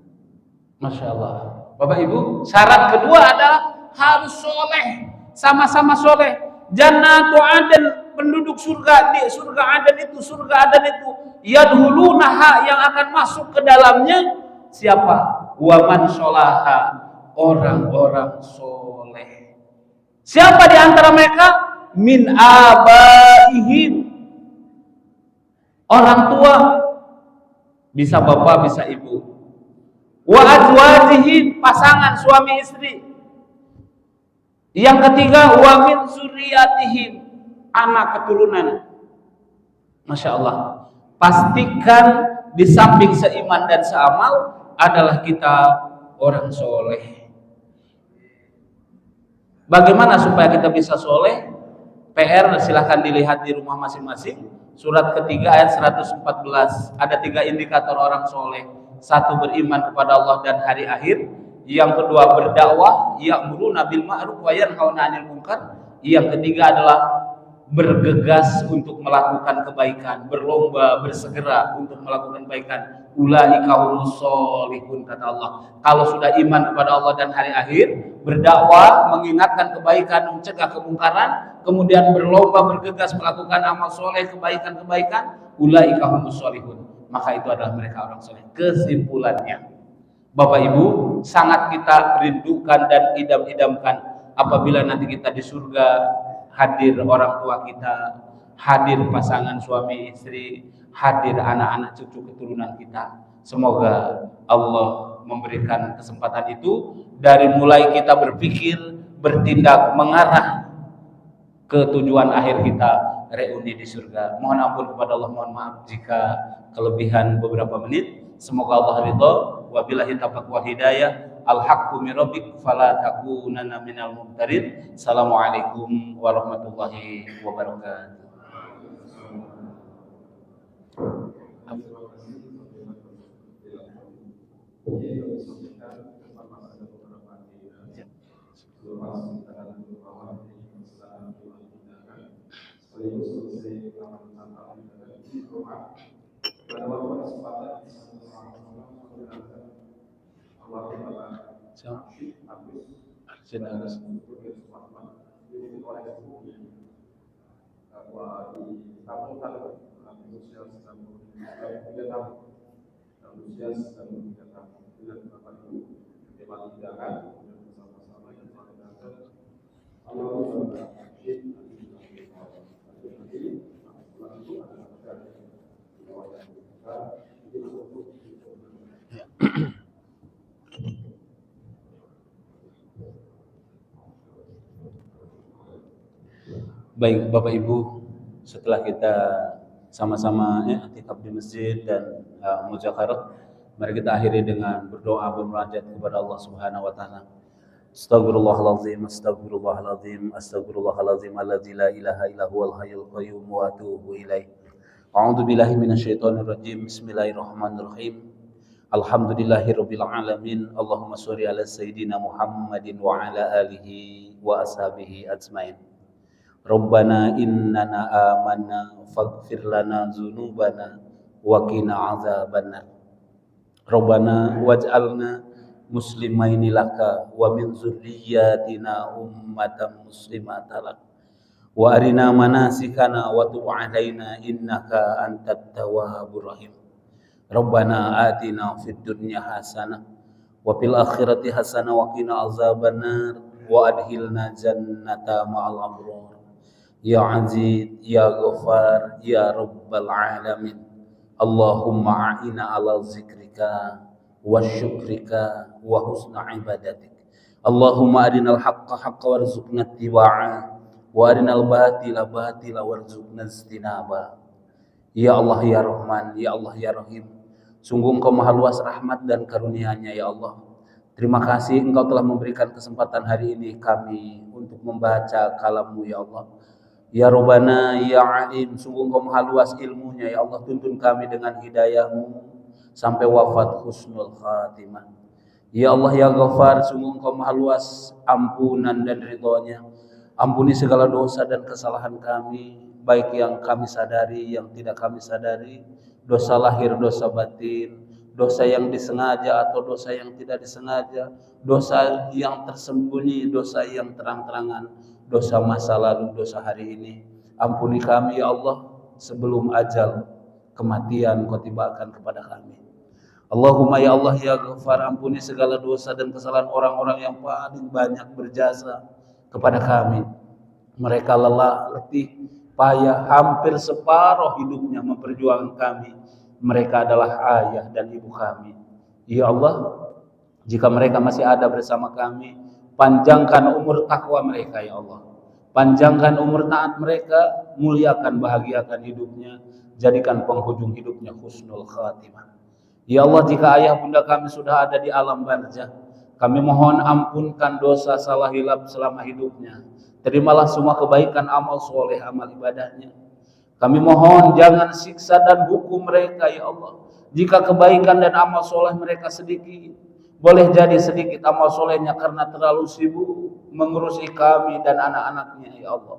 Masya Allah. Bapak Ibu, syarat kedua adalah harus soleh, sama-sama soleh. Jannatu adn, penduduk surga, di surga Aden itu, yadhulunaha, yang akan masuk ke dalamnya siapa? Waman sholaha, orang-orang soleh. Siapa di antara mereka? Min abaihim, orang tua, bisa bapak, bisa ibu. Wa azwajihim, pasangan suami istri. Yang ketiga, wa min zurriyatihim, anak keturunan. Masya Allah. Pastikan di samping seiman dan seamal adalah kita orang soleh. Bagaimana supaya kita bisa soleh? PR silahkan dilihat di rumah masing-masing. Surat ketiga ayat 114. Ada 3 indikator orang soleh. 1, beriman kepada Allah dan hari akhir. Yang kedua, berdakwah, ya'muruna bil ma'ruf wa yanhauna 'anil munkar. Yang ketiga adalah bergegas untuk melakukan kebaikan, berlomba, bersegera untuk melakukan kebaikan. Ulaika humus sholihun, kata Allah. Kalau sudah iman kepada Allah dan hari akhir, berdakwah, mengingatkan kebaikan, mencegah kemungkaran, kemudian berlomba, bergegas melakukan amal soleh, kebaikan-kebaikan, ulaika humus sholihun, maka itu adalah mereka orang soleh. Kesimpulannya, Bapak Ibu, sangat kita rindukan dan idam-idamkan apabila nanti kita di surga, hadir orang tua kita, hadir pasangan suami istri, hadir anak-anak cucu keturunan kita. Semoga Allah memberikan kesempatan itu dari mulai kita berpikir, bertindak, mengarah ke tujuan akhir kita, reuni di surga. Mohon ampun kepada Allah, mohon maaf jika kelebihan beberapa menit. Semoga Allah ridha. Wabillahi taufiq wal hidayah. Al-haqqu min rabbik fala takunanna minal mumtarin. Assalamualaikum warahmatullahi wabarakatuh. Baik Bapak Ibu, setelah kita sama-sama i'tikaf di masjid dan muzakarah, mari kita akhiri dengan berdoa bermunajat kepada Allah Subhanahu wa taala. Astaghfirullahalazim, astaghfirullahalazim, astaghfirullahalazim alladzi la ilaha illa huwal hayyul qayyum wa atubu ilaih. A'udzu billahi minasyaitonir rajim. Bismillahirrahmanirrahim. Alhamdulillahirabbil alamin. Allahumma shalli ala sayyidina Muhammadin wa ala alihi wa ashabihi ajmain. Rabbana innana amanna faghfir lana dzunubana wa qina adzabannar. Rabbana waj'alna muslimaini laka wa min dzurriyyatina ummatan muslimatan lak wa arina manasikana wa tub 'alaina innaka antat tawwabur rahim. Rabbana atina fid dunya hasanah wa fil akhirati hasanah wa qina adzabannar wa adkhilna jannata ma'al abrar. Ya Aziz, Ya Ghaffar, Ya Rabbal Alamin. Allahumma a'ina ala zikrika wa syukrika wa husna ibadatik. Allahumma arinal haqqa haqqa warzuqna ittiba'a wa arinal batila batila warzuqna ijtinaba. Ya Allah ya Rahman, Ya Allah ya Rahim. Sungguh Engkau maha luas rahmat dan karunia-Nya ya Allah. Terima kasih Engkau telah memberikan kesempatan hari ini kami untuk membaca kalam-Mu ya Allah. Ya Rabbana, Ya Alim, sungguh Engkau maha luas ilmunya ya Allah. Tuntun kami dengan hidayah-Mu sampai wafat husnul khatimah. Ya Allah ya Ghaffar, sungguh Engkau maha luas ampunan dan ridhonya. Ampuni segala dosa dan kesalahan kami, baik yang kami sadari, yang tidak kami sadari, dosa lahir, dosa batin, dosa yang disengaja atau dosa yang tidak disengaja, dosa yang tersembunyi, dosa yang terang-terangan, dosa masa lalu, dosa hari ini. Ampuni kami ya Allah sebelum ajal kematian Kau tibakan kepada kami. Allahumma ya Allah ya Ghaffar, ampuni segala dosa dan kesalahan orang-orang yang paling banyak berjasa kepada kami. Mereka lelah, letih, payah, hampir separuh hidupnya memperjuangkan kami. Mereka adalah ayah dan ibu kami. Ya Allah, jika mereka masih ada bersama kami, panjangkan umur takwa mereka ya Allah. panjangkan umur taat mereka, muliakan bahagiakan hidupnya, jadikan penghujung hidupnya husnul khatimah. Ya Allah, jika ayah bunda kami sudah ada di alam barzah, kami mohon ampunkan dosa salah hilap selama hidupnya. Terimalah semua kebaikan amal soleh, amal ibadahnya. Kami mohon jangan siksa dan hukum mereka ya Allah. Jika kebaikan dan amal soleh mereka sedikit, boleh jadi sedikit amal solehnya karena terlalu sibuk mengurusi kami dan anak-anaknya ya Allah.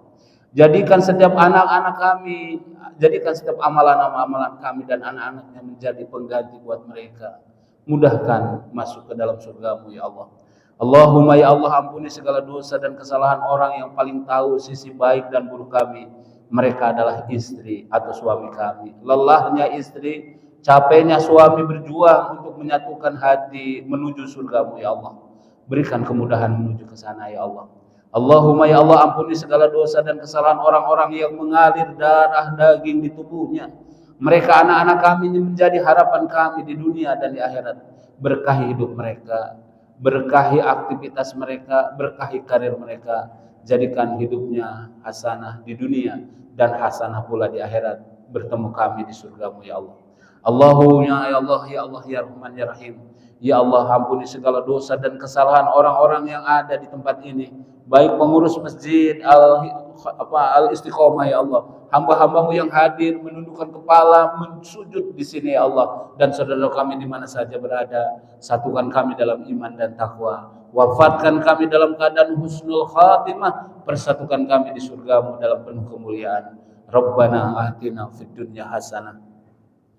Jadikan setiap anak-anak kami, jadikan setiap amalan-amalan kami dan anak-anaknya menjadi pengganti buat mereka. Mudahkan masuk ke dalam surgamu ya Allah. Allahumma ya Allah, ampuni segala dosa dan kesalahan orang yang paling tahu sisi baik dan buruk kami. Mereka adalah istri atau suami kami. Lelahnya istri, capeknya suami berjuang untuk menyatukan hati menuju surgamu ya Allah. Berikan kemudahan menuju ke sana ya Allah. Allahumma ya Allah, ampuni segala dosa dan kesalahan orang-orang yang mengalir darah daging di tubuhnya. Mereka anak-anak kami ini menjadi harapan kami di dunia dan di akhirat. Berkahi hidup mereka, berkahi aktivitas mereka, berkahi karir mereka. Jadikan hidupnya hasanah di dunia dan hasanah pula di akhirat. Bertemu kami di surgamu ya Allah. Allahumma ya Allah ya Allah ya Rahman ya Rahim. Ya Allah, ampuni segala dosa dan kesalahan orang-orang yang ada di tempat ini, baik pengurus masjid Al-Istiqomah ya Allah, hamba-hambamu yang hadir menundukkan kepala mensujud di sini ya Allah, dan saudara kami di mana saja berada, satukan kami dalam iman dan takwa, wafatkan kami dalam keadaan husnul khatimah, persatukan kami di surgamu dalam penuh kemuliaan. Rabbana atina fid dunya hasanah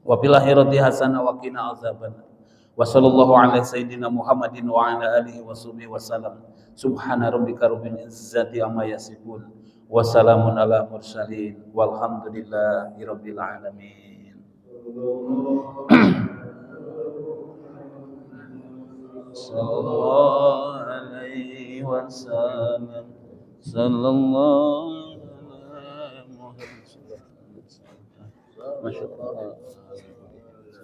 wa fil akhirati hasanah wa qina azabannar. Wa sallallahu ala sayyidina Muhammadin wa ala alihi wa sahbihi wasallam. Subhana rabbika rabbil izzati amma yasifun wa salamun ala mursalin walhamdulillahi rabbil alamin. Sallallahu alaihi wasallam. Sallallahu alaihi wasallam. Masyaallah.